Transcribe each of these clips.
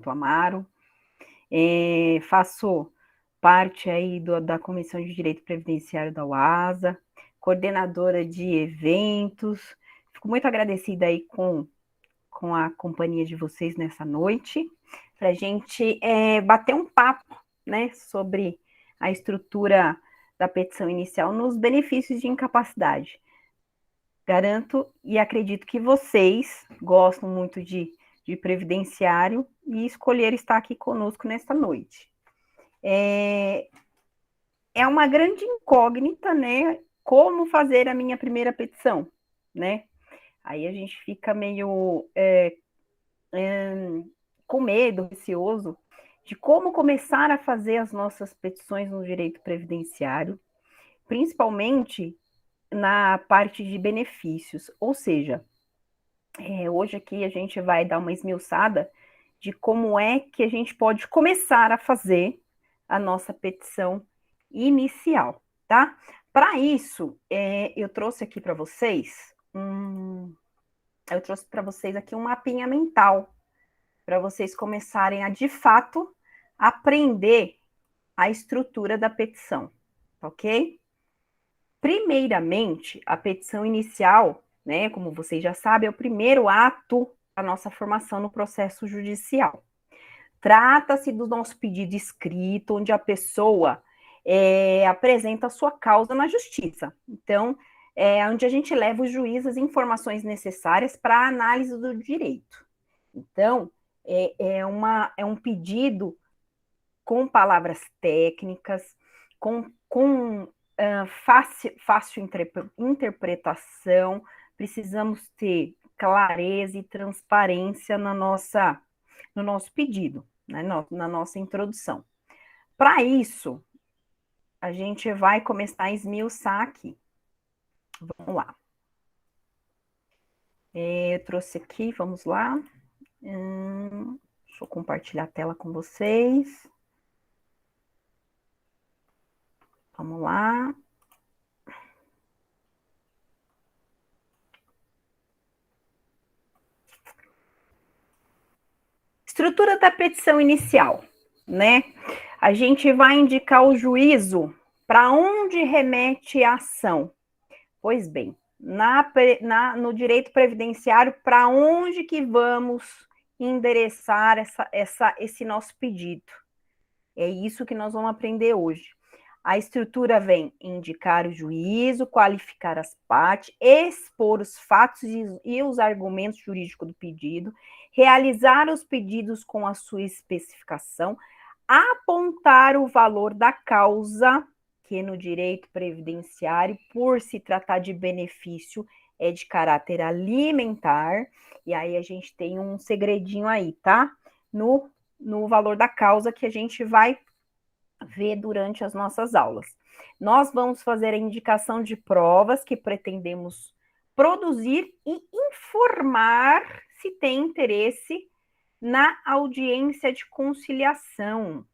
Amaro, faço parte aí da Comissão de Direito Previdenciário da UASA, coordenadora de eventos. Fico muito agradecida aí com a companhia de vocês nessa noite, para a gente bater um papo, né, sobre a estrutura da petição inicial nos benefícios de incapacidade. Garanto e acredito que vocês gostam muito de previdenciário e escolheram estar aqui conosco nesta noite. É uma grande incógnita, né? Como fazer a minha primeira petição, né? Aí a gente fica meio com medo, receoso de como começar a fazer as nossas petições no direito previdenciário, principalmente na parte de benefícios, ou seja, hoje aqui a gente vai dar uma esmiuçada de como é que a gente pode começar a fazer a nossa petição inicial, tá? Para isso, eu trouxe aqui para vocês um mapinha mental para vocês começarem a, de fato, aprender a estrutura da petição, ok? Primeiramente, a petição inicial, né, como vocês já sabem, é o primeiro ato da nossa formação no processo judicial. Trata-se do nosso pedido escrito, onde a pessoa apresenta a sua causa na justiça. Então, onde a gente leva os juízes as informações necessárias para a análise do direito. Então, é um pedido com palavras técnicas, com fácil interpretação, precisamos ter clareza e transparência no nosso pedido, né, na nossa introdução. Para isso, a gente vai começar a esmiuçar aqui. Vamos lá. Eu trouxe aqui, vamos lá. Deixa eu compartilhar a tela com vocês. Vamos lá. Estrutura da petição inicial, né? A gente vai indicar o juízo para onde remete a ação. Pois bem, no direito previdenciário, para onde que vamos endereçar esse nosso pedido? É isso que nós vamos aprender hoje. A estrutura vem indicar o juízo, qualificar as partes, expor os fatos e os argumentos jurídicos do pedido, realizar os pedidos com a sua especificação, apontar o valor da causa, que no direito previdenciário, por se tratar de benefício, é de caráter alimentar, e aí a gente tem um segredinho aí, tá? No valor da causa que a gente vai ver durante as nossas aulas. Nós vamos fazer a indicação de provas que pretendemos produzir e informar se tem interesse na audiência de conciliação.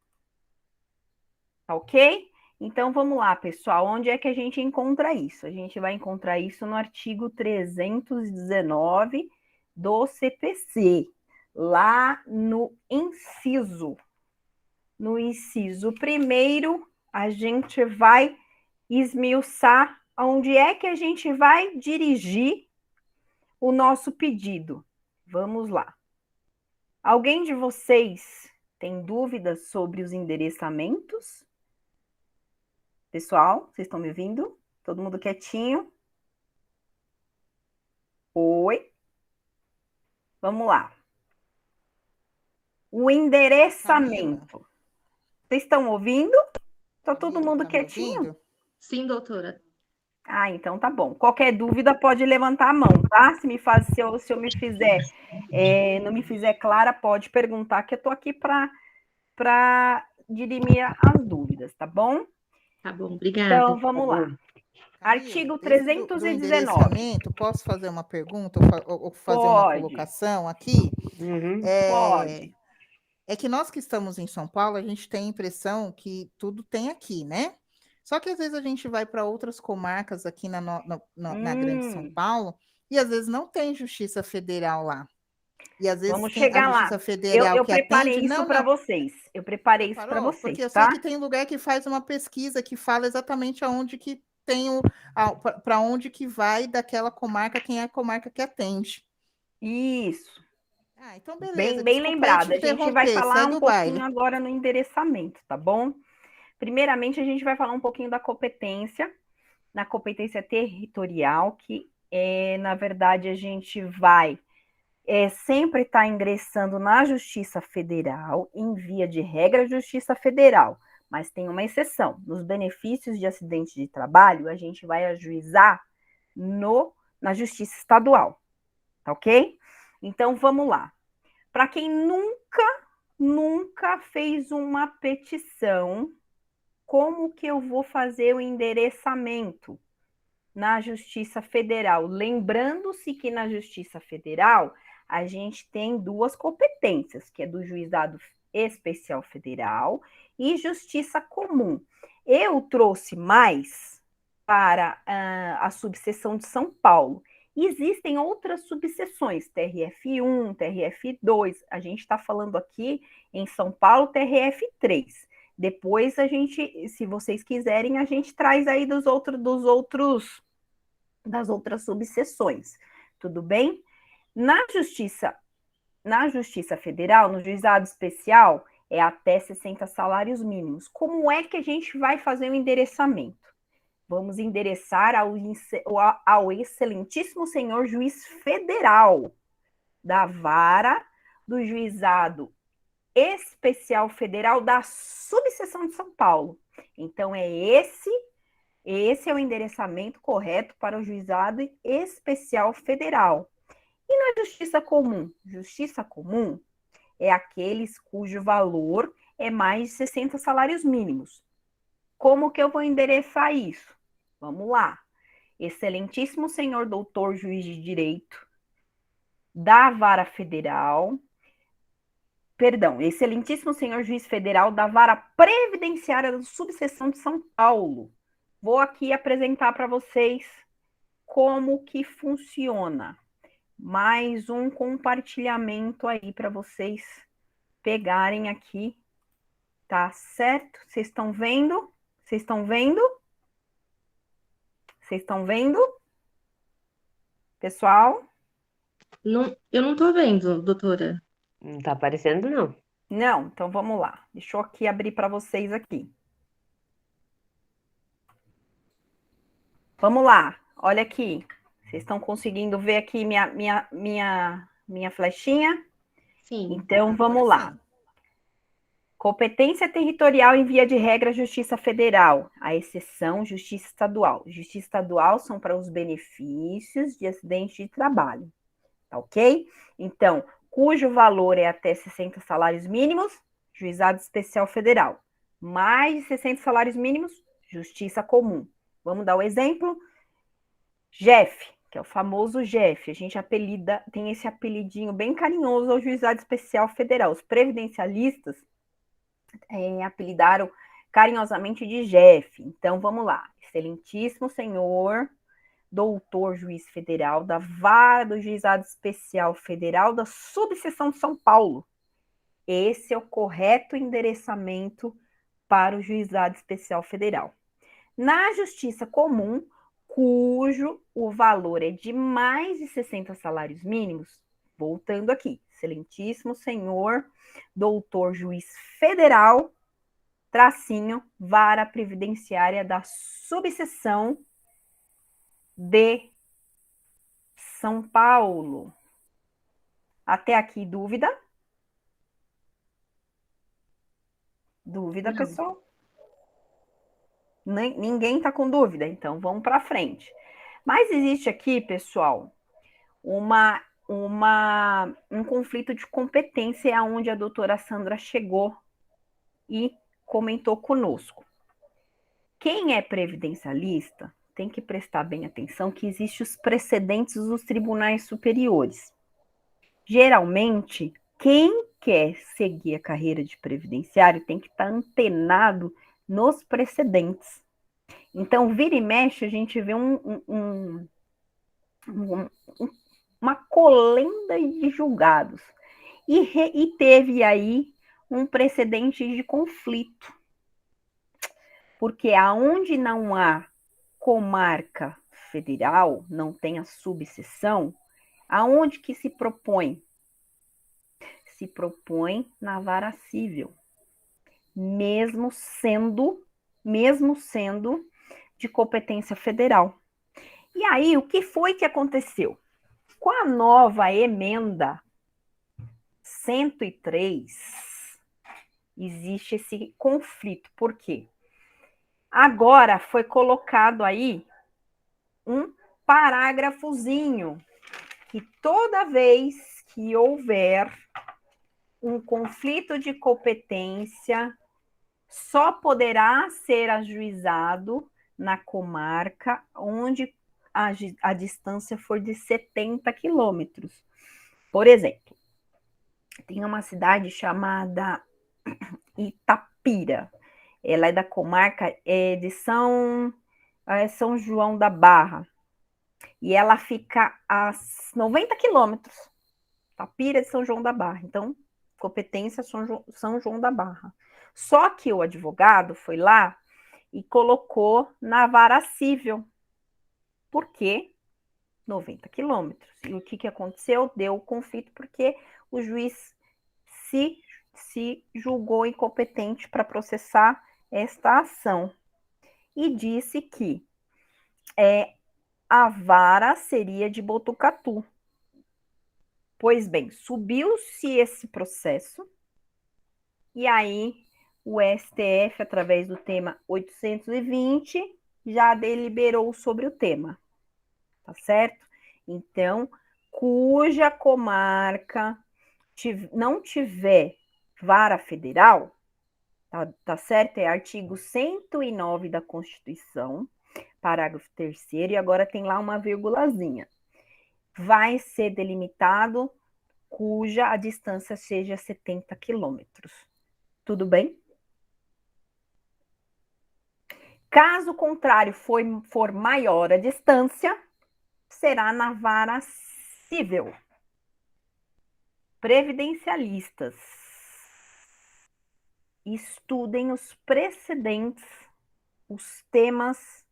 Ok? Então, vamos lá, pessoal. Onde é que a gente encontra isso? A gente vai encontrar isso no artigo 319 do CPC, lá no inciso. No inciso primeiro, a gente vai esmiuçar onde é que a gente vai dirigir o nosso pedido. Vamos lá. Alguém de vocês tem dúvidas sobre os endereçamentos? Pessoal, vocês estão me ouvindo? Todo mundo quietinho? Oi? Vamos lá. O endereçamento. Vocês estão ouvindo? Está todo mundo quietinho? Sim, doutora. Ah, então tá bom. Qualquer dúvida pode levantar a mão, tá? Se eu me fizer, não me fizer clara, pode perguntar que eu tô aqui para dirimir as dúvidas, tá bom? Tá bom, obrigada. Então, vamos lá. Artigo 319. Posso fazer uma pergunta ou fazer uma colocação aqui? Pode. É que nós que estamos em São Paulo, a gente tem a impressão que tudo tem aqui, né? Só que às vezes a gente vai para outras comarcas aqui na Grande São Paulo e às vezes não tem justiça federal lá. E às vezes Vamos tem a chegar lá. Justiça Federal Eu que preparei atende. isso para vocês. Eu preparei isso para Preparou? vocês, Porque eu sei tá? que tem lugar que faz uma pesquisa que fala exatamente aonde que tem para onde que vai daquela comarca, quem é a comarca que atende. Isso. Ah, então beleza. Bem Desculpa aí te lembrado. A gente vai interromper. falar Segue um o pouquinho baile. agora no endereçamento, tá bom? Primeiramente, a gente vai falar um pouquinho da competência, na competência territorial, que na verdade, a gente vai sempre estar ingressando na Justiça Federal, em via de regra, Justiça Federal. Mas tem uma exceção. Nos benefícios de acidente de trabalho, a gente vai ajuizar na Justiça Estadual, tá ok? Então, vamos lá. Para quem nunca fez uma petição, como que eu vou fazer o endereçamento na Justiça Federal? Lembrando-se que na Justiça Federal a gente tem duas competências, que é do Juizado Especial Federal e Justiça Comum. Eu trouxe mais para a subseção de São Paulo. Existem outras subseções, TRF1, TRF2, a gente está falando aqui em São Paulo, TRF3. Depois a gente, se vocês quiserem, a gente traz aí das outras subseções, tudo bem? Na Justiça Federal, no Juizado Especial, é até 60 salários mínimos. Como é que a gente vai fazer o endereçamento? Vamos endereçar ao excelentíssimo senhor juiz federal da vara do Juizado Especial Federal da subseção de São Paulo. Então, esse é o endereçamento correto para o Juizado Especial Federal. E na Justiça Comum? Justiça Comum é aqueles cujo valor é mais de 60 salários mínimos. Como que eu vou endereçar isso? Vamos lá. Excelentíssimo senhor doutor juiz de direito da vara federal, excelentíssimo senhor juiz federal da vara previdenciária da subseção de São Paulo. Vou aqui apresentar para vocês como que funciona. Mais um compartilhamento aí para vocês pegarem aqui, tá certo? Vocês estão vendo? Vocês estão vendo? Vocês estão vendo? Pessoal? Não, eu não tô vendo, doutora. Não tá aparecendo, não. Não, então vamos lá. Deixa eu aqui abrir para vocês aqui. Vamos lá. Olha aqui. Vocês estão conseguindo ver aqui minha flechinha? Sim. Então vamos lá. Competência territorial em via de regra, Justiça Federal. A exceção, Justiça Estadual. Justiça Estadual são para os benefícios de acidente de trabalho. Tá ok? Então, cujo valor é até 60 salários mínimos, Juizado Especial Federal. Mais de 60 salários mínimos, Justiça Comum. Vamos dar o exemplo? JEF, que é o famoso JEF. A gente tem esse apelidinho bem carinhoso ao Juizado Especial Federal. Os previdencialistas apelidaram carinhosamente de JEF. Então, vamos lá. Excelentíssimo senhor doutor juiz federal da vara do Juizado Especial Federal da subseção de São Paulo. Esse é o correto endereçamento para o Juizado Especial Federal. Na Justiça Comum, cujo o valor é de mais de 60 salários mínimos, voltando aqui, excelentíssimo senhor doutor juiz federal, tracinho, vara previdenciária da subseção de São Paulo. Até aqui, dúvida? Dúvida, Não. pessoal? Ninguém está com dúvida, então vamos para frente. Mas existe aqui, pessoal, um conflito de competência aonde a doutora Sandra chegou e comentou conosco. Quem é previdencialista tem que prestar bem atenção que existem os precedentes dos tribunais superiores. Geralmente, quem quer seguir a carreira de previdenciário tem que estar antenado nos precedentes. Então, vira e mexe, a gente vê uma uma colenda de julgados. E teve aí um precedente de conflito. Porque aonde não há comarca federal, não tem a subseção, aonde que se propõe? Se propõe na vara civil, mesmo sendo de competência federal. E aí, o que foi que aconteceu? Com a nova emenda 103, existe esse conflito. Por quê? Agora foi colocado aí um parágrafozinho que toda vez que houver um conflito de competência, só poderá ser ajuizado na comarca onde a distância for de 70 quilômetros. Por exemplo, tem uma cidade chamada Itapira. Ela é da comarca de São João da Barra. E ela fica a 90 quilômetros. Itapira de São João da Barra. Então, competência São João da Barra. Só que o advogado foi lá e colocou na vara civil. Por quê? 90 quilômetros. E o que aconteceu? Deu conflito porque o juiz se julgou incompetente para processar esta ação. E disse que a vara seria de Botucatu. Pois bem, subiu-se esse processo e aí o STF, através do tema 820, já deliberou sobre o tema, tá certo? Então, cuja comarca não tiver vara federal, tá certo? É artigo 109 da Constituição, parágrafo 3º, e agora tem lá uma vírgulazinha. Vai ser delimitado cuja a distância seja 70 quilômetros. Tudo bem? Caso contrário for maior a distância, será na vara civil. Previdencialistas, estudem os precedentes, os temas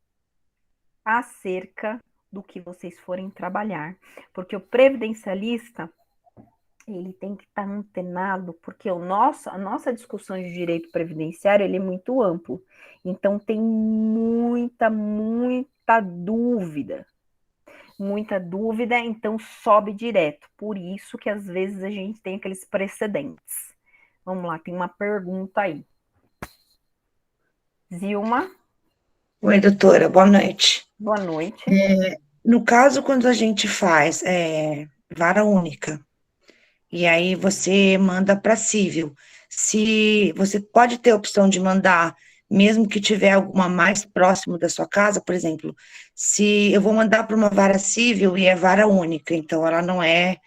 acerca do que vocês forem trabalhar. Porque o previdencialista, ele tem que estar antenado, porque a nossa discussão de direito previdenciário, ele é muito amplo. Então, tem muita dúvida. Muita dúvida, então sobe direto. Por isso que, às vezes, a gente tem aqueles precedentes. Vamos lá, tem uma pergunta aí. Zilma? Oi, doutora, boa noite. Boa noite. No caso, quando a gente faz vara única, e aí você manda para civil, se você pode ter a opção de mandar, mesmo que tiver alguma mais próximo da sua casa, por exemplo, se eu vou mandar para uma vara civil e é vara única, então ela não é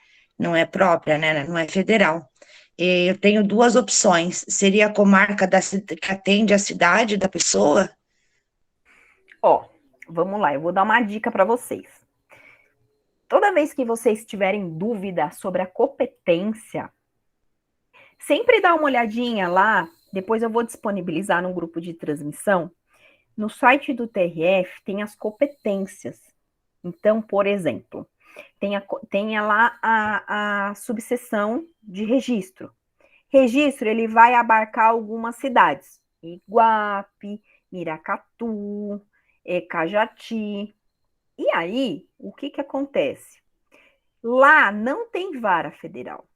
própria, né? Não é federal. Eu tenho duas opções. Seria a comarca que atende a cidade da pessoa? Ó, vamos lá, eu vou dar uma dica para vocês. Toda vez que vocês tiverem dúvida sobre a competência, sempre dá uma olhadinha lá, depois eu vou disponibilizar no grupo de transmissão. No site do TRF tem as competências. Então, por exemplo, tem lá a subseção de registro. Registro, ele vai abarcar algumas cidades. Iguape, Miracatu, Cajati. E aí, o que acontece? Lá não tem vara federal.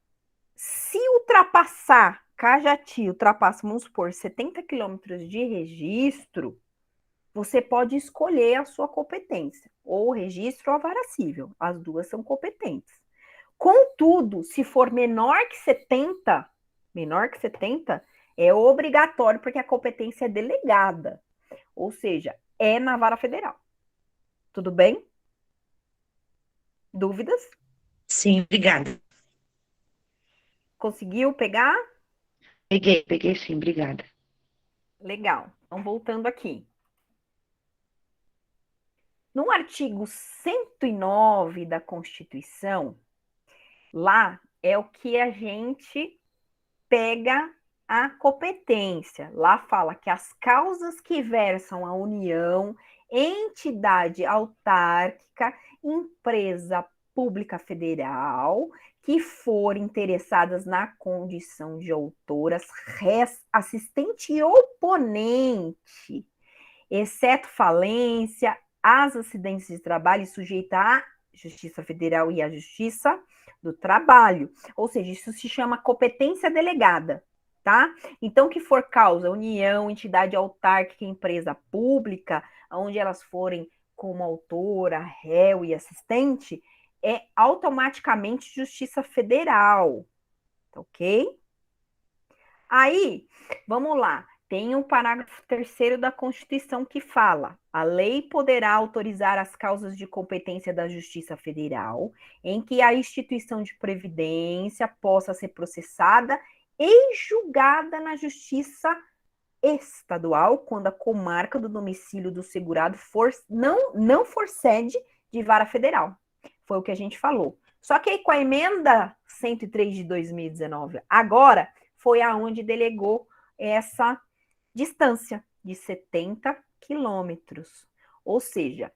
Se ultrapassar, Cajati ultrapassa, vamos supor, 70 quilômetros de registro, você pode escolher a sua competência, ou registro ou a vara civil. As duas são competentes. Contudo, se for menor que 70, é obrigatório, porque a competência é delegada. Ou seja, é na vara federal. Tudo bem? Dúvidas? Sim, obrigada. Conseguiu pegar? Peguei sim, obrigada. Legal. Então, voltando aqui. No artigo 109 da Constituição, lá é o que a gente pega a competência. Lá fala que as causas que versam a União, entidade autárquica, empresa pública federal, que forem interessadas na condição de autoras, assistente e oponente, exceto falência, as acidentes de trabalho sujeita à Justiça Federal e à Justiça do Trabalho. Ou seja, isso se chama competência delegada, tá? Então, que for causa, união, entidade autárquica, empresa pública, onde elas forem como autora, réu e assistente, é automaticamente Justiça Federal, ok? Aí, vamos lá. Tem o parágrafo 3º da Constituição que fala: a lei poderá autorizar as causas de competência da Justiça Federal em que a instituição de previdência possa ser processada e julgada na Justiça Estadual quando a comarca do domicílio do segurado não for sede de vara federal. Foi o que a gente falou. Só que aí com a emenda 103 de 2019, agora foi aonde delegou essa distância de 70 quilômetros. Ou seja,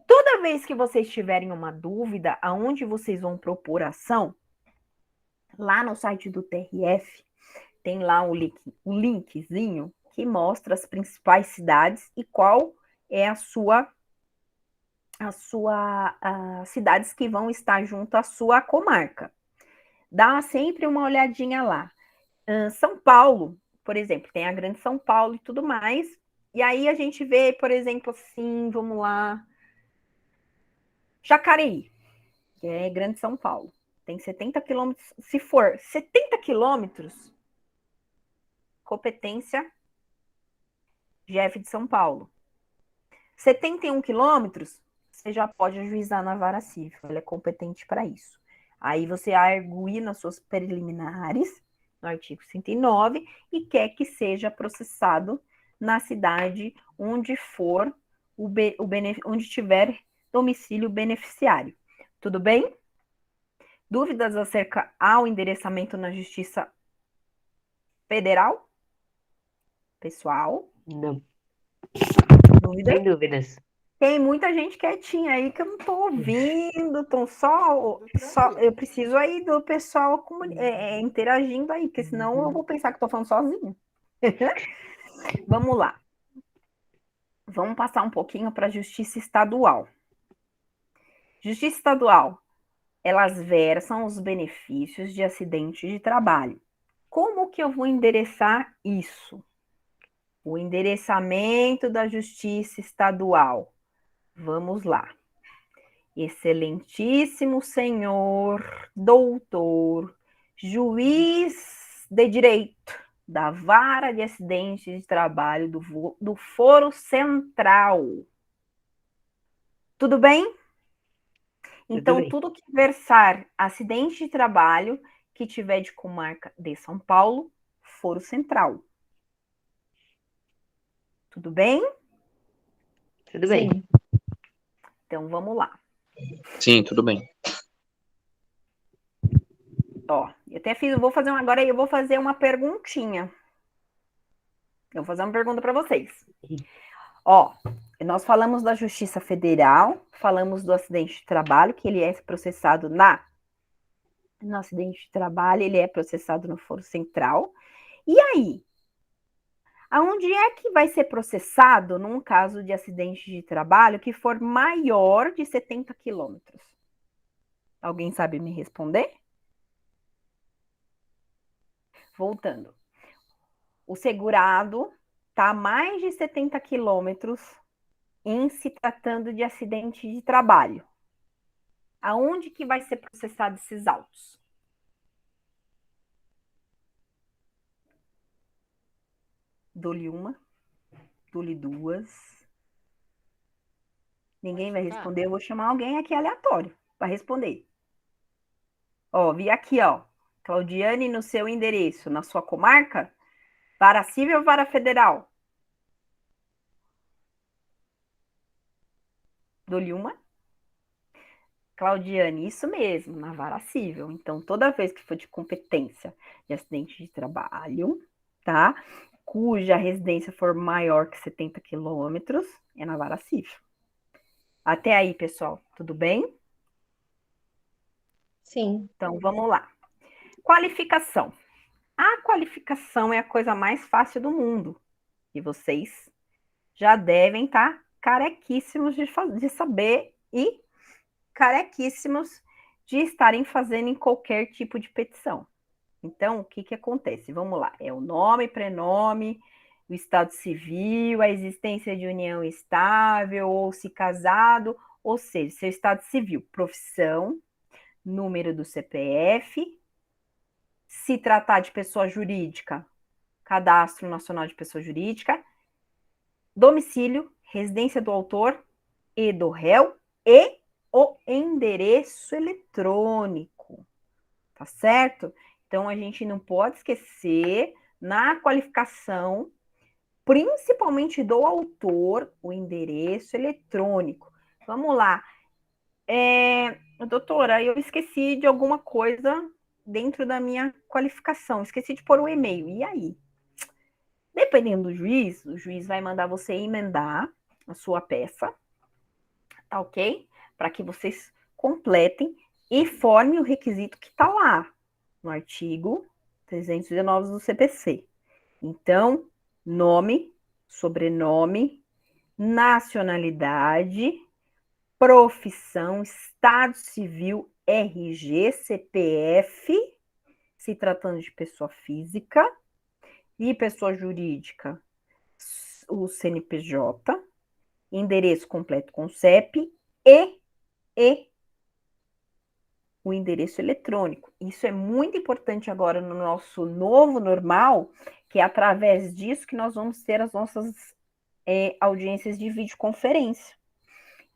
toda vez que vocês tiverem uma dúvida aonde vocês vão propor ação, lá no site do TRF, tem lá um linkzinho que mostra as principais cidades e qual é as cidades que vão estar junto à sua comarca. Dá sempre uma olhadinha lá. São Paulo, por exemplo, tem a Grande São Paulo e tudo mais. E aí a gente vê, por exemplo, assim, vamos lá, Jacareí, que é Grande São Paulo. Tem 70 quilômetros. Se for 70 quilômetros, competência GF de São Paulo. 71 quilômetros, você já pode ajuizar na vara civil. Ela é competente para isso. Aí você argui nas suas preliminares, no artigo 109, e quer que seja processado na cidade onde for onde tiver domicílio beneficiário. Tudo bem? Dúvidas acerca ao endereçamento na Justiça Federal? Pessoal? Não, Dúvida? sem dúvidas. Tem muita gente quietinha aí que eu não tô ouvindo, estão só eu preciso aí do pessoal interagindo aí, porque senão eu vou pensar que estou falando sozinho. Vamos lá. Vamos passar um pouquinho para a Justiça Estadual. Justiça Estadual, elas versam os benefícios de acidente de trabalho. Como que eu vou endereçar isso? O endereçamento da Justiça Estadual. Vamos lá. Excelentíssimo senhor, doutor, juiz de direito da Vara de Acidentes de Trabalho do Foro Central. Tudo bem? Então, bem. tudo que versar acidente de trabalho que tiver de comarca de São Paulo, Foro Central. Tudo bem? Tudo bem. Sim. Então, vamos lá. Sim, tudo bem. Ó, eu até fiz, agora eu vou fazer uma perguntinha. Eu vou fazer uma pergunta para vocês. Ó, nós falamos da Justiça Federal, falamos do acidente de trabalho, que ele é processado no acidente de trabalho, ele é processado no Foro Central. E aí? Aonde é que vai ser processado num caso de acidente de trabalho que for maior de 70 quilômetros? Alguém sabe me responder? Voltando. O segurado está a mais de 70 quilômetros em se tratando de acidente de trabalho. Aonde que vai ser processado esses autos? Dou-lhe uma, dou-lhe duas. Ninguém vai responder, eu vou chamar alguém aqui aleatório para responder. Ó, vi aqui, ó. Claudiane, no seu endereço, na sua comarca, vara civil ou vara federal? Dou-lhe uma. Claudiane, isso mesmo, na vara civil. Então, toda vez que for de competência de acidente de trabalho, tá? Cuja residência for maior que 70 quilômetros, é na vara civil. Até aí, pessoal, tudo bem? Sim. Então, vamos lá. Qualificação. A qualificação é a coisa mais fácil do mundo. E vocês já devem estar carequíssimos de saber e carequíssimos de estarem fazendo em qualquer tipo de petição. Então, o que acontece? Vamos lá. É o nome, prenome, o estado civil, a existência de união estável, ou se casado, ou seja, seu estado civil, profissão, número do CPF, se tratar de pessoa jurídica, cadastro nacional de pessoa jurídica, domicílio, residência do autor e do réu e o endereço eletrônico, tá certo? Então, a gente não pode esquecer, na qualificação, principalmente do autor, o endereço eletrônico. Vamos lá. Doutora, eu esqueci de alguma coisa dentro da minha qualificação, esqueci de pôr o e-mail, e aí? Dependendo do juiz, o juiz vai mandar você emendar a sua peça, tá ok? Para que vocês completem e formem o requisito que está lá, no artigo 319 do CPC. Então, nome, sobrenome, nacionalidade, profissão, estado civil, RG, CPF, se tratando de pessoa física, e pessoa jurídica, o CNPJ, endereço completo com CEP e o endereço eletrônico. Isso é muito importante agora no nosso novo normal, que é através disso que nós vamos ter as nossas audiências de videoconferência.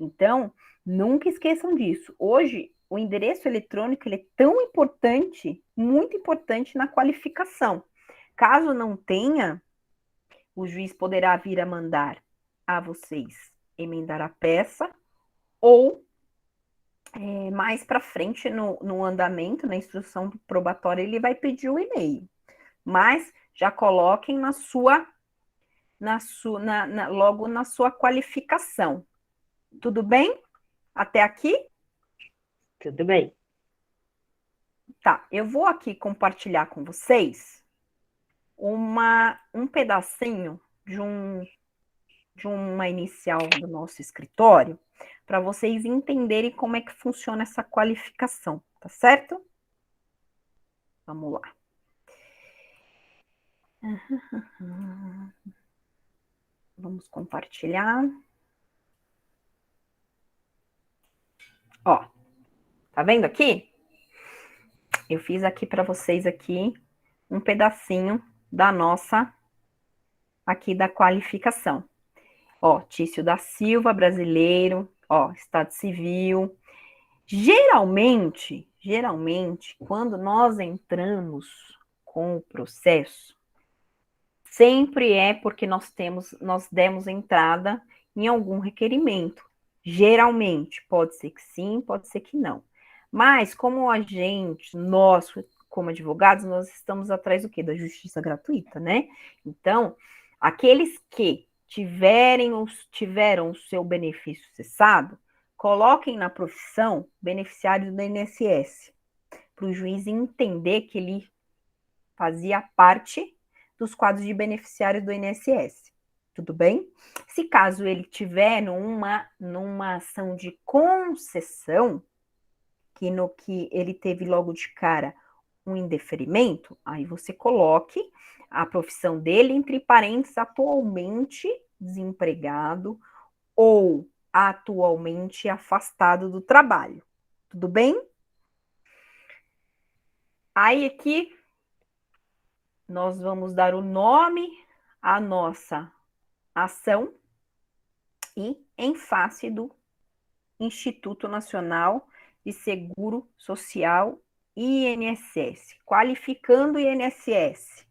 Então, nunca esqueçam disso. Hoje, o endereço eletrônico ele é tão importante, muito importante na qualificação. Caso não tenha, o juiz poderá vir a mandar a vocês emendar a peça ou mais para frente no andamento, na instrução probatória, ele vai pedir o e-mail. Mas já coloquem logo na sua qualificação. Tudo bem? Até aqui? Tudo bem. Tá, eu vou aqui compartilhar com vocês um pedacinho de uma inicial do nosso escritório, para vocês entenderem como é que funciona essa qualificação, tá certo? Vamos lá. Vamos compartilhar. Ó, tá vendo aqui? Eu fiz aqui para vocês aqui um pedacinho da nossa, aqui da qualificação. Ó, Tício da Silva, brasileiro, ó, Estado Civil. Geralmente, quando nós entramos com o processo, sempre é porque nós demos entrada em algum requerimento. Geralmente, pode ser que sim, pode ser que não. Mas, como nós, como advogados, nós estamos atrás do quê? Da justiça gratuita, né? Então, aqueles que tiveram o seu benefício cessado, coloquem na profissão beneficiário do INSS, para o juiz entender que ele fazia parte dos quadros de beneficiário do INSS. Tudo bem? Se caso ele tiver numa ação de concessão, que no que ele teve logo de cara um indeferimento, aí você coloque a profissão dele entre parênteses, atualmente desempregado ou atualmente afastado do trabalho. Tudo bem? Aí aqui nós vamos dar o nome à nossa ação e em face do Instituto Nacional de Seguro Social, INSS, qualificando o INSS,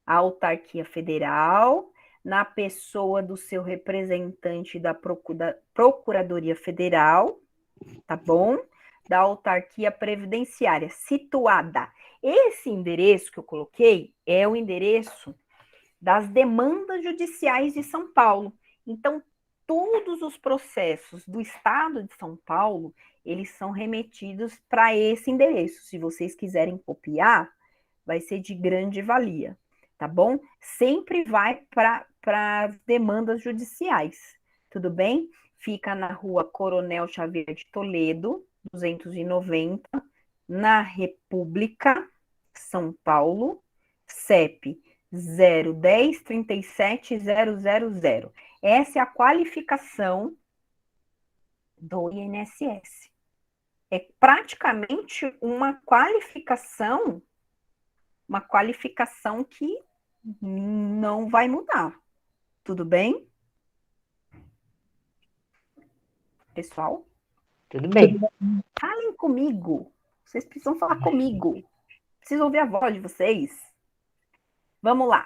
a autarquia federal, na pessoa do seu representante da Procuradoria Federal, tá bom? Da autarquia previdenciária, situada. Esse endereço que eu coloquei é o endereço das demandas judiciais de São Paulo. Então, todos os processos do Estado de São Paulo, eles são remetidos para esse endereço. Se vocês quiserem copiar, vai ser de grande valia, tá bom? Sempre vai para as demandas judiciais, tudo bem? Fica na rua Coronel Xavier de Toledo, 290, na República, São Paulo, CEP 010-37-000. Essa é a qualificação do INSS. É praticamente uma qualificação que não vai mudar. Tudo bem? Pessoal? Tudo bem. Falem comigo. Vocês precisam falar comigo. Preciso ouvir a voz de vocês. Vamos lá.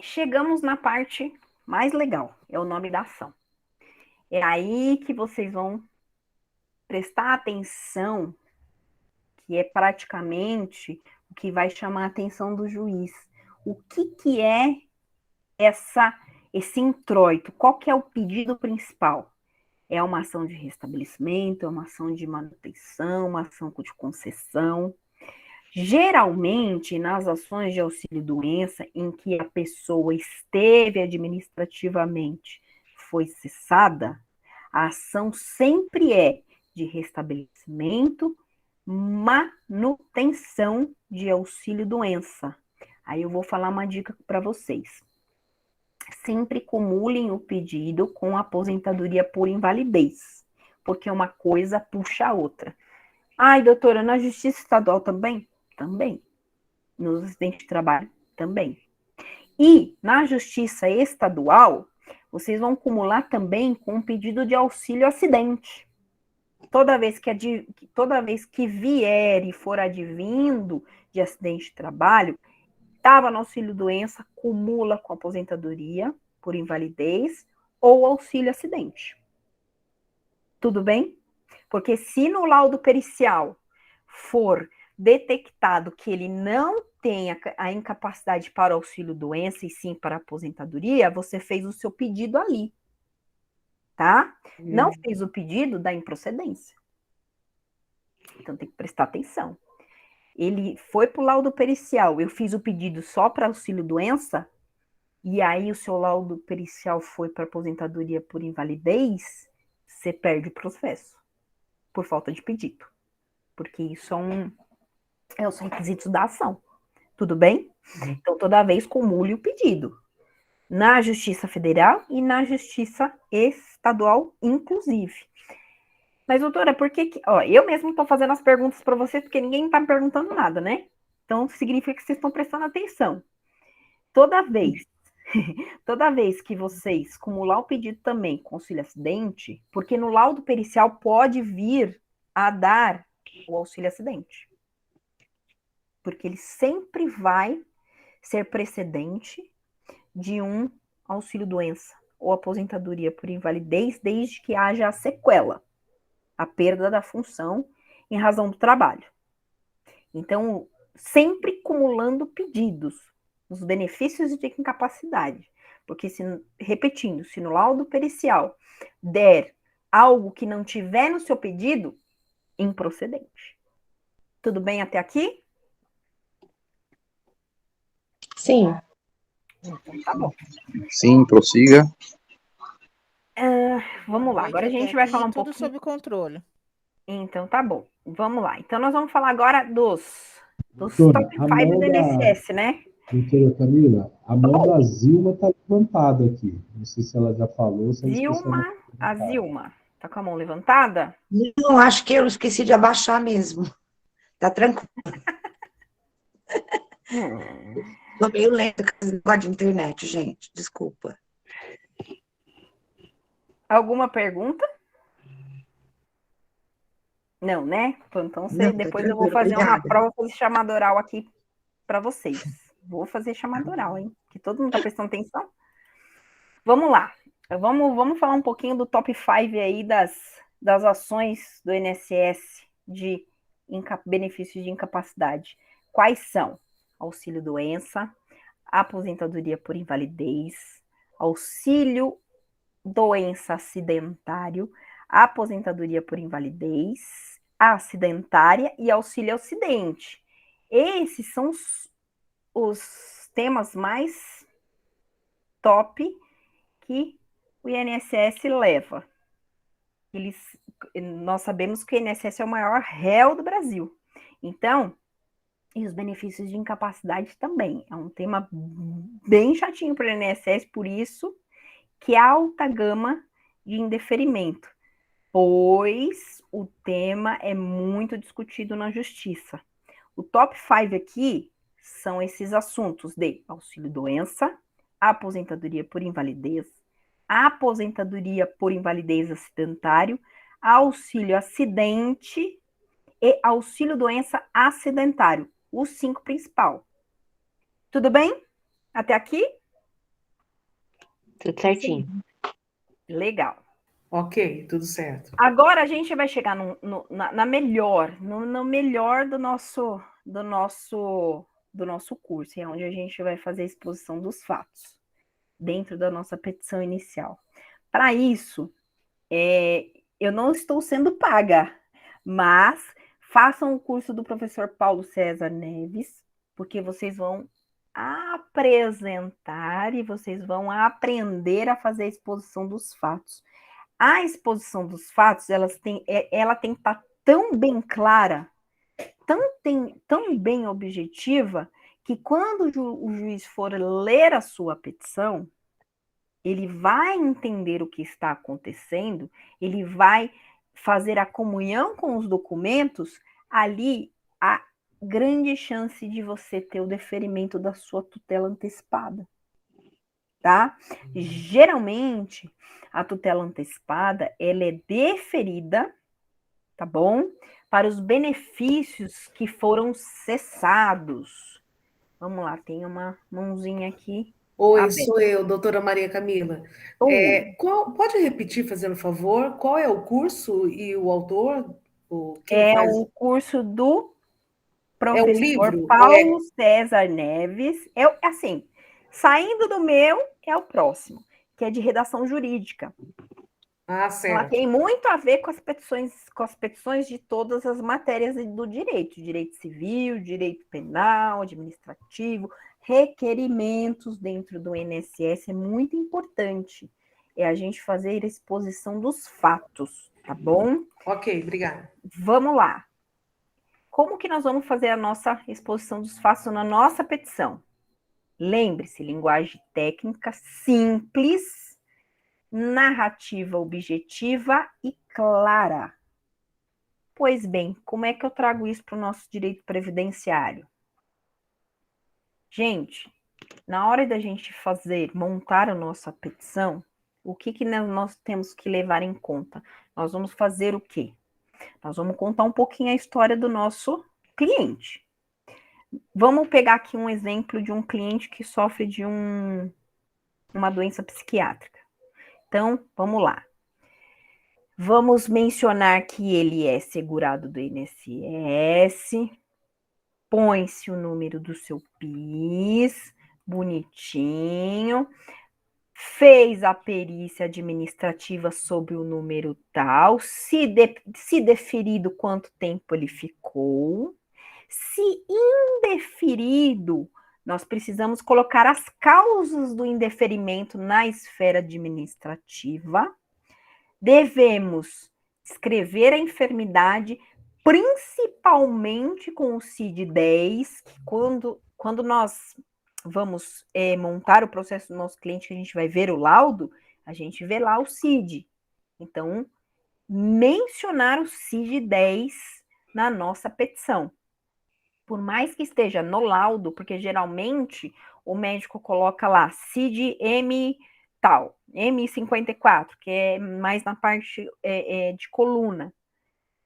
Chegamos na parte mais legal. É o nome da ação. É aí que vocês vão prestar atenção, que é praticamente o que vai chamar a atenção do juiz. O que é esse introito? Qual que é o pedido principal? É uma ação de restabelecimento, é uma ação de manutenção, uma ação de concessão. Geralmente, nas ações de auxílio-doença, em que a pessoa esteve administrativamente, foi cessada, a ação sempre é de restabelecimento, manutenção de auxílio-doença. Aí eu vou falar uma dica para vocês. Sempre cumulem o pedido com a aposentadoria por invalidez, porque uma coisa puxa a outra. Ai, doutora, na Justiça Estadual também? Também. Nos acidentes de trabalho? Também. E na Justiça Estadual, vocês vão acumular também com um pedido de auxílio acidente. Toda vez que vier e for advindo de acidente de trabalho, estava no auxílio-doença, cumula com aposentadoria por invalidez ou auxílio-acidente. Tudo bem? Porque se no laudo pericial for detectado que ele não tem a incapacidade para auxílio-doença e sim para aposentadoria, você fez o seu pedido ali, tá? Não fez o pedido da improcedência. Então tem que prestar atenção. Ele foi para o laudo pericial, eu fiz o pedido só para auxílio-doença, e aí o seu laudo pericial foi para aposentadoria por invalidez, você perde o processo, por falta de pedido. Porque isso é os requisitos da ação. Tudo bem? Então, toda vez cumule o pedido. Na Justiça Federal e na Justiça Estadual, inclusive. Mas, doutora, por que... eu mesmo estou fazendo as perguntas para vocês, porque ninguém está me perguntando nada, né? Então, significa que vocês estão prestando atenção. Toda vez que vocês cumular o pedido também com auxílio-acidente, porque no laudo pericial pode vir a dar o auxílio-acidente. Porque ele sempre vai ser precedente de um auxílio-doença ou aposentadoria por invalidez, desde que haja a sequela, a perda da função em razão do trabalho. Então, sempre cumulando pedidos, os benefícios de incapacidade. Porque, repetindo, se no laudo pericial der algo que não tiver no seu pedido, improcedente. Tudo bem até aqui? Sim. Então, tá bom. Sim, prossiga. Vamos lá, agora a gente vai falar um pouco. Tudo sob controle. Então, tá bom. Vamos lá. Então, nós vamos falar agora dos Doutora, top 5 do INSS, né? Doutora Camila, a mão da Zilma está levantada aqui. Não sei se ela já falou. Se ela esqueceu A Zilma, tá com a mão levantada? Não, acho que eu esqueci de abaixar mesmo. Tá tranquilo. Tô meio lenta com esse negócio de internet, gente. Desculpa. Alguma pergunta? Não, né? Então, Não, tá depois eu vou tranquilo, fazer uma obrigada. prova de chamada oral aqui para vocês. Vou fazer chamada oral, hein? Que todo mundo está prestando atenção. Vamos lá. Vamos falar um pouquinho do top 5 aí das ações do INSS de benefícios de incapacidade. Quais são? Auxílio doença, aposentadoria por invalidez, auxílio doença acidentário, aposentadoria por invalidez acidentária e auxílio acidente. Esses são os temas mais top que o INSS leva. Nós sabemos que o INSS é o maior réu do Brasil. Então, e os benefícios de incapacidade também. É um tema bem chatinho para o INSS, por isso que é alta gama de indeferimento, pois o tema é muito discutido na justiça. O top 5 aqui são esses assuntos de auxílio doença, aposentadoria por invalidez, aposentadoria por invalidez acidentário, auxílio acidente e auxílio doença acidentário. Os 5 principal. Tudo bem? Até aqui? Tudo certinho. Legal. Ok, tudo certo. Agora a gente vai chegar no melhor do nosso curso, é onde a gente vai fazer a exposição dos fatos, dentro da nossa petição inicial. Para isso, eu não estou sendo paga, mas façam o curso do professor Paulo César Neves, porque vocês vão apresentar e vocês vão aprender a fazer a exposição dos fatos. A exposição dos fatos, ela tem que estar tão bem clara, tão bem objetiva, que quando o juiz for ler a sua petição, ele vai entender o que está acontecendo, ele vai fazer a comunhão com os documentos, ali a grande chance de você ter o deferimento da sua tutela antecipada, tá? Geralmente, a tutela antecipada, ela é deferida, tá bom? Para os benefícios que foram cessados. Vamos lá, tem uma mãozinha aqui. Oi, aberta. sou eu, doutora Maria Camila. Pode repetir, fazendo favor, qual é o curso e o autor? Quem faz? O curso do É um professor livro? Paulo César Neves. Assim, saindo do meu, é o próximo, que é de redação jurídica. Ah, Ela certo. tem muito a ver com as petições de todas as matérias do direito civil, direito penal, administrativo, requerimentos dentro do INSS, é muito importante. É a gente fazer a exposição dos fatos, tá bom? Ok, obrigada. Vamos lá. Como que nós vamos fazer a nossa exposição dos fatos na nossa petição? Lembre-se, linguagem técnica simples, narrativa objetiva e clara. Pois bem, como é que eu trago isso para o nosso direito previdenciário? Gente, na hora da gente montar a nossa petição, o que nós temos que levar em conta? Nós vamos fazer o quê? Nós vamos contar um pouquinho a história do nosso cliente. Vamos pegar aqui um exemplo de um cliente que sofre de uma doença psiquiátrica. Então, vamos lá. Vamos mencionar que ele é segurado do INSS, põe-se o número do seu PIS, bonitinho, fez a perícia administrativa sobre o número tal, se deferido quanto tempo ele ficou, se indeferido, nós precisamos colocar as causas do indeferimento na esfera administrativa, devemos escrever a enfermidade, principalmente com o CID-10, que quando nós vamos montar o processo do nosso cliente, que a gente vai ver o laudo, a gente vê lá o CID. Então, mencionar o CID-10 na nossa petição. Por mais que esteja no laudo, porque geralmente o médico coloca lá CID-M tal, M54, que é mais na parte de coluna.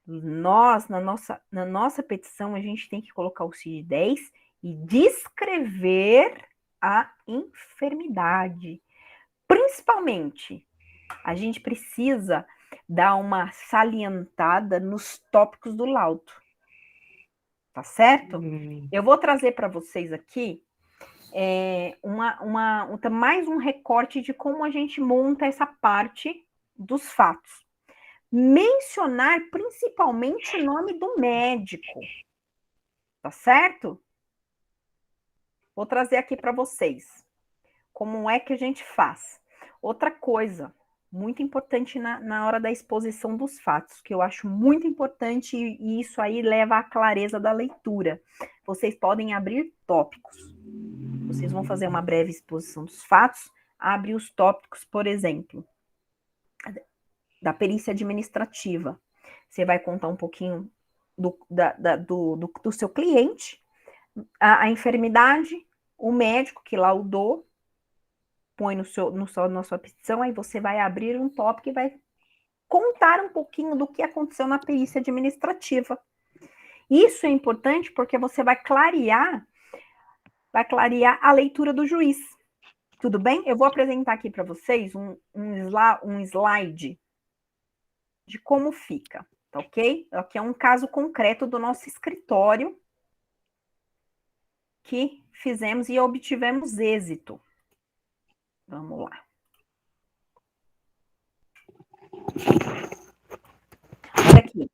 Nós, na nossa petição, a gente tem que colocar o CID-10 e descrever a enfermidade. Principalmente, a gente precisa dar uma salientada nos tópicos do laudo. Tá certo? Eu vou trazer para vocês aqui mais um recorte de como a gente monta essa parte dos fatos. Mencionar principalmente o nome do médico. Tá certo? Vou trazer aqui para vocês como é que a gente faz. Outra coisa muito importante na hora da exposição dos fatos, que eu acho muito importante, e isso aí leva à clareza da leitura. Vocês podem abrir tópicos. Vocês vão fazer uma breve exposição dos fatos, abre os tópicos, por exemplo, da perícia administrativa. Você vai contar um pouquinho do seu cliente, a enfermidade, o médico que laudou, põe na sua petição, aí você vai abrir um tópico e vai contar um pouquinho do que aconteceu na perícia administrativa. Isso é importante porque você vai clarear a leitura do juiz. Tudo bem? Eu vou apresentar aqui para vocês um slide de como fica, tá ok? Aqui é um caso concreto do nosso escritório que fizemos e obtivemos êxito. Vamos lá. Olha aqui.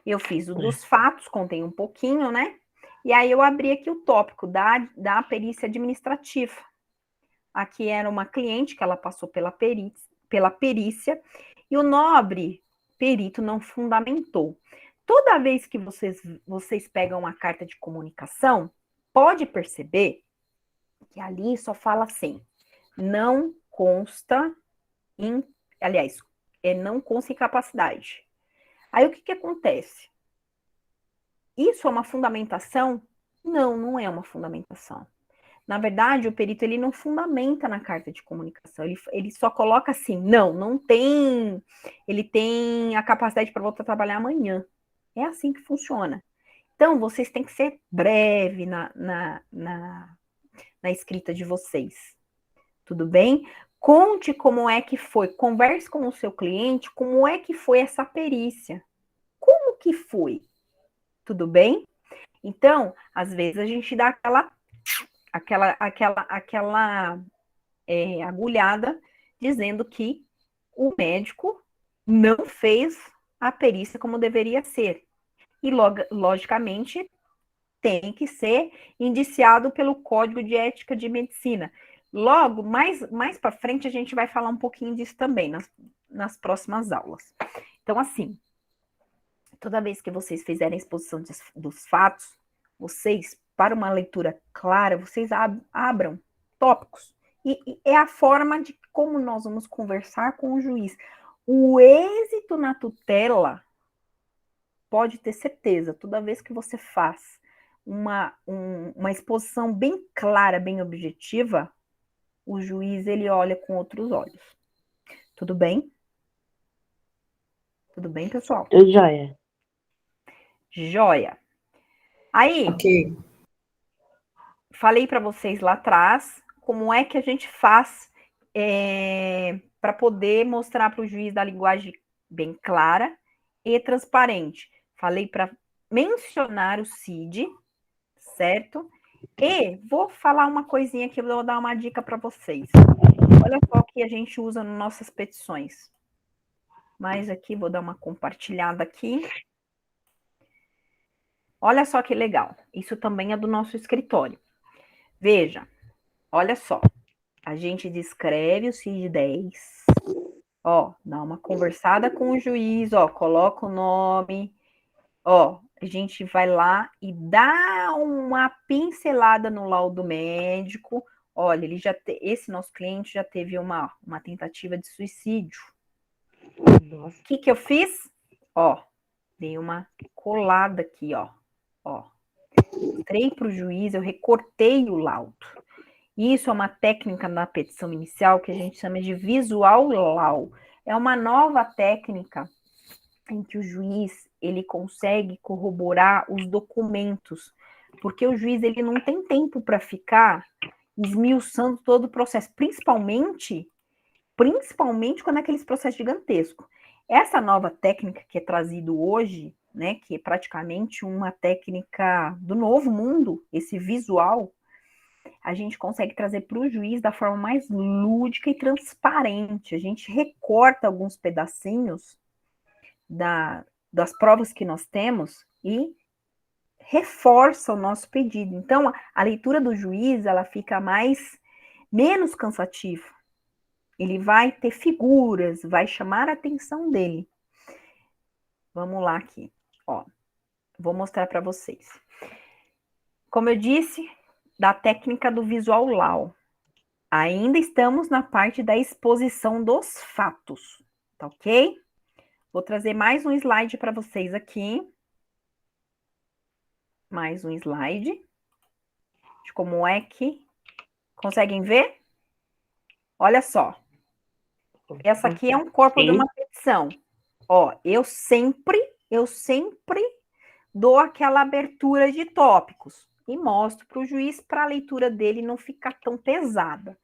Eu fiz o dos fatos, contei um pouquinho, né? E aí eu abri aqui o tópico da perícia administrativa. Aqui era uma cliente que ela passou pela perícia e o nobre perito não fundamentou. Toda vez que vocês pegam uma carta de comunicação, pode perceber que ali só fala assim, não consta não consta incapacidade. Aí o que acontece? Isso é uma fundamentação? Não, não é uma fundamentação. Na verdade, o perito ele não fundamenta na carta de comunicação, ele só coloca assim, não tem, ele tem a capacidade para voltar a trabalhar amanhã. É assim que funciona. Então, vocês têm que ser breve na escrita de vocês. Tudo bem? Conte como é que foi, converse com o seu cliente, como é que foi essa perícia. Como que foi? Tudo bem? Então, às vezes a gente dá aquela agulhada dizendo que o médico não fez a perícia como deveria ser. E, logicamente, tem que ser indiciado pelo Código de Ética de Medicina. Logo, mais para frente, a gente vai falar um pouquinho disso também, nas próximas aulas. Então, assim, toda vez que vocês fizerem a exposição dos fatos, vocês, para uma leitura clara, vocês abram tópicos. E é a forma de como nós vamos conversar com o juiz. O êxito na tutela, pode ter certeza, toda vez que você faz uma exposição bem clara, bem objetiva, o juiz, ele olha com outros olhos. Tudo bem? Tudo bem, pessoal? Tudo jóia. Joia. Aí, Ok. falei para vocês lá atrás como é que a gente faz para poder mostrar para o juiz da linguagem bem clara e transparente. Falei para mencionar o CID, certo? E vou falar uma coisinha aqui, vou dar uma dica para vocês. Olha só o que a gente usa nas nossas petições. Mas aqui, vou dar uma compartilhada aqui. Olha só que legal. Isso também é do nosso escritório. Veja, olha só. A gente descreve o CID 10. Ó, dá uma conversada com o juiz, ó, coloca o nome. Ó, a gente vai lá e dá uma pincelada no laudo médico. Olha, esse nosso cliente já teve uma tentativa de suicídio. O que eu fiz? Ó, dei uma colada aqui, ó. Mostrei para o juiz, eu recortei o laudo. Isso é uma técnica na petição inicial que a gente chama de visual law. É uma nova técnica em que o juiz ele consegue corroborar os documentos porque o juiz ele não tem tempo para ficar esmiuçando todo o processo, principalmente quando é aqueles processos gigantescos. Essa nova técnica que é trazido hoje, né, que é praticamente uma técnica do novo mundo, esse visual, a gente consegue trazer para o juiz da forma mais lúdica e transparente. A gente recorta alguns pedacinhos das provas que nós temos e reforça o nosso pedido. Então, a leitura do juiz, ela fica menos cansativa. Ele vai ter figuras, vai chamar a atenção dele. Vamos lá aqui, ó. Vou mostrar para vocês. Como eu disse, da técnica do visual law. Ainda estamos na parte da exposição dos fatos, tá ok? Vou trazer mais um slide para vocês aqui. Mais um slide. De como é que... Conseguem ver? Olha só. Essa aqui é um corpo de uma petição. Ó, eu sempre dou aquela abertura de tópicos e mostro para o juiz para a leitura dele não ficar tão pesada.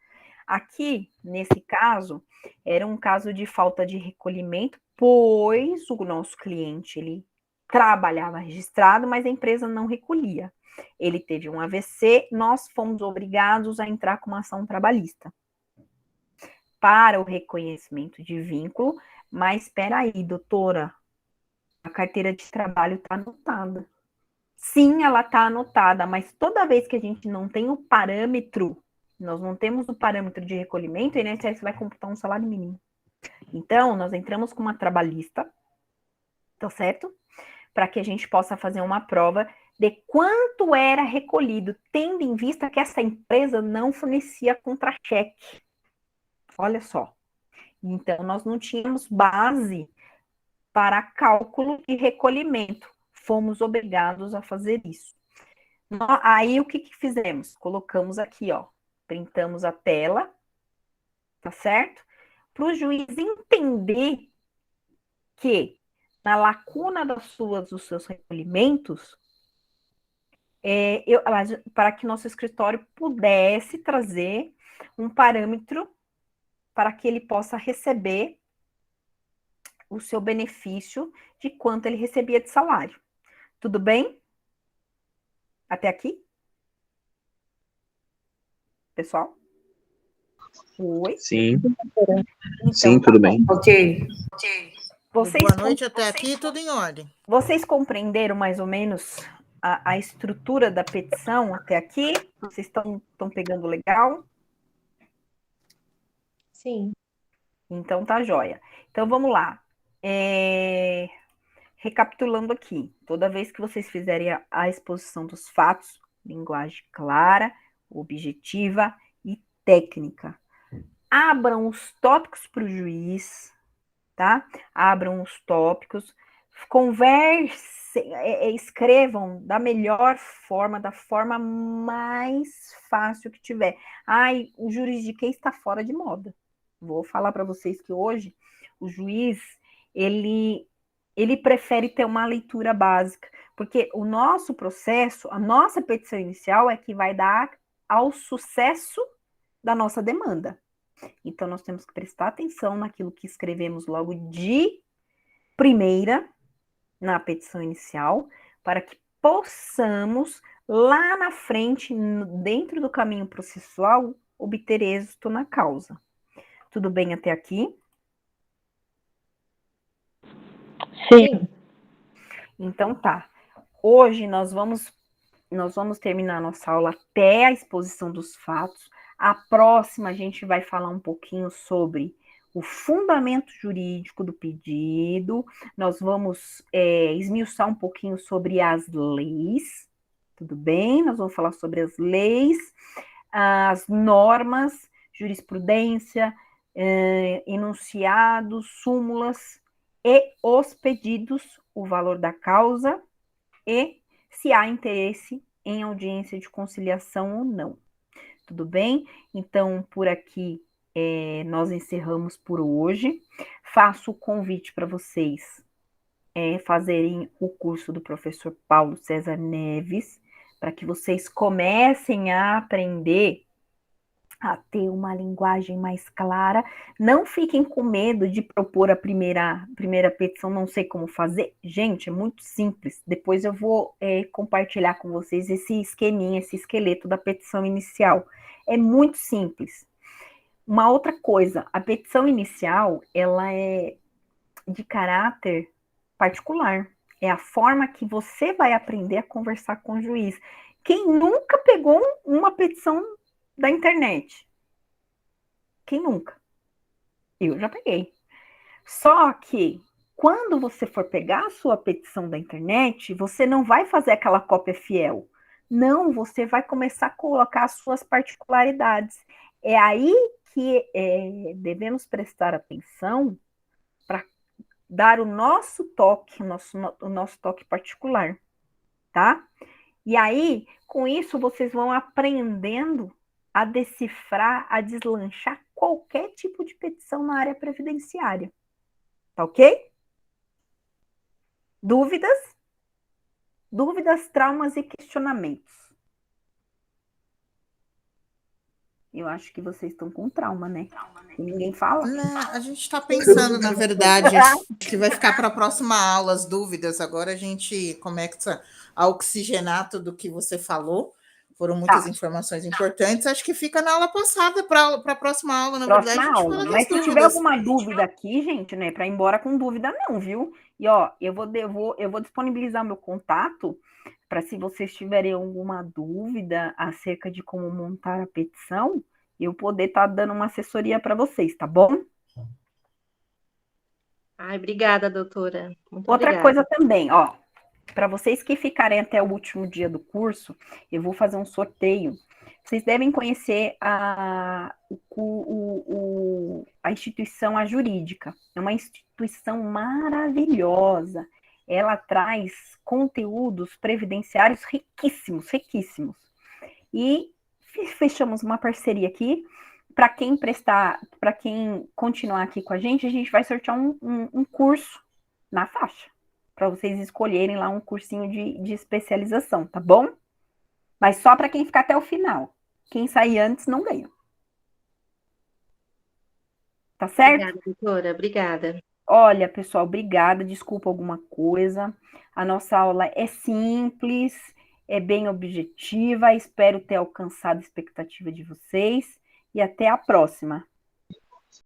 Aqui, nesse caso, era um caso de falta de recolhimento, pois o nosso cliente, ele trabalhava registrado, mas a empresa não recolhia. Ele teve um AVC, nós fomos obrigados a entrar com uma ação trabalhista para o reconhecimento de vínculo, mas espera aí, doutora, a carteira de trabalho está anotada. Sim, ela está anotada, mas toda vez que a gente não tem o parâmetro, nós não temos o parâmetro de recolhimento, o INSS vai computar um salário mínimo. Então, nós entramos com uma trabalhista, tá certo? Para que a gente possa fazer uma prova de quanto era recolhido, tendo em vista que essa empresa não fornecia contra-cheque. Olha só. Então, nós não tínhamos base para cálculo de recolhimento. Fomos obrigados a fazer isso. Aí, o que fizemos? Colocamos aqui, ó. Printamos a tela, tá certo? Para o juiz entender que, na lacuna dos seus recolhimentos, para que nosso escritório pudesse trazer um parâmetro para que ele possa receber o seu benefício de quanto ele recebia de salário. Tudo bem? Até aqui? Pessoal? Oi? Sim, Então, sim, tudo bem. Ok. Boa noite até aqui, tudo em ordem. Vocês compreenderam mais ou menos a estrutura da petição até aqui? Vocês estão pegando legal? Sim. Então tá joia. Então vamos lá. Recapitulando aqui, toda vez que vocês fizerem a exposição dos fatos, linguagem clara, objetiva e técnica. Abram os tópicos para o juiz, tá? Abram os tópicos, conversem, escrevam da melhor forma, da forma mais fácil que tiver. Ai, o juridiquês está fora de moda. Vou falar para vocês que hoje o juiz, ele prefere ter uma leitura básica, porque o nosso processo, a nossa petição inicial é que vai dar ao sucesso da nossa demanda. Então, nós temos que prestar atenção naquilo que escrevemos logo de primeira, na petição inicial, para que possamos, lá na frente, dentro do caminho processual, obter êxito na causa. Tudo bem até aqui? Sim. Então tá. Hoje nós vamos terminar nossa aula até a exposição dos fatos. A próxima a gente vai falar um pouquinho sobre o fundamento jurídico do pedido. Nós vamos esmiuçar um pouquinho sobre as leis. Tudo bem? Nós vamos falar sobre as leis, as normas, jurisprudência, enunciados, súmulas e os pedidos, o valor da causa e se há interesse em audiência de conciliação ou não. Tudo bem? Então, por aqui nós encerramos por hoje. Faço o convite para vocês fazerem o curso do professor Paulo César Neves, para que vocês comecem a aprender a ter uma linguagem mais clara. Não fiquem com medo de propor a primeira petição, não sei como fazer. Gente, é muito simples. Depois eu vou compartilhar com vocês esse esqueminha, esse esqueleto da petição inicial. É muito simples. Uma outra coisa, a petição inicial, ela é de caráter particular. É a forma que você vai aprender a conversar com o juiz. Quem nunca pegou uma petição da internet? Quem nunca? Eu já peguei. Só que, quando você for pegar a sua petição da internet, você não vai fazer aquela cópia fiel. Não, você vai começar a colocar as suas particularidades. É aí que devemos prestar atenção para dar o nosso toque, o nosso toque particular, tá? E aí, com isso, vocês vão aprendendo a decifrar, a deslanchar qualquer tipo de petição na área previdenciária. Tá ok? Dúvidas? Dúvidas, traumas e questionamentos. Eu acho que vocês estão com trauma, né? E ninguém fala. Não, a gente está pensando, na verdade, que vai ficar para a próxima aula as dúvidas. Agora a gente começa a oxigenar tudo que você falou. Foram muitas informações importantes. Acho que fica na aula passada para a próxima aula, na verdade, a gente Próxima fala aula. das Mas se dúvidas. tiver alguma dúvida aqui, gente, né, para ir embora com dúvida, não, viu? E ó, eu vou disponibilizar meu contato para, se vocês tiverem alguma dúvida acerca de como montar a petição, eu poder estar dando uma assessoria para vocês, tá bom? Ai, obrigada, doutora. Muito Outra obrigada. coisa também, ó, para vocês que ficarem até o último dia do curso, eu vou fazer um sorteio. Vocês devem conhecer a instituição A Jurídica. É uma instituição maravilhosa. Ela traz conteúdos previdenciários riquíssimos, riquíssimos. E fechamos uma parceria aqui. Para quem continuar aqui com a gente vai sortear um curso na faixa, para vocês escolherem lá um cursinho de especialização, tá bom? Mas só para quem ficar até o final. Quem sair antes não ganha. Tá certo? Obrigada, doutora. Obrigada. Olha, pessoal, obrigada. Desculpa alguma coisa. A nossa aula é simples, é bem objetiva. Espero ter alcançado a expectativa de vocês. E até a próxima.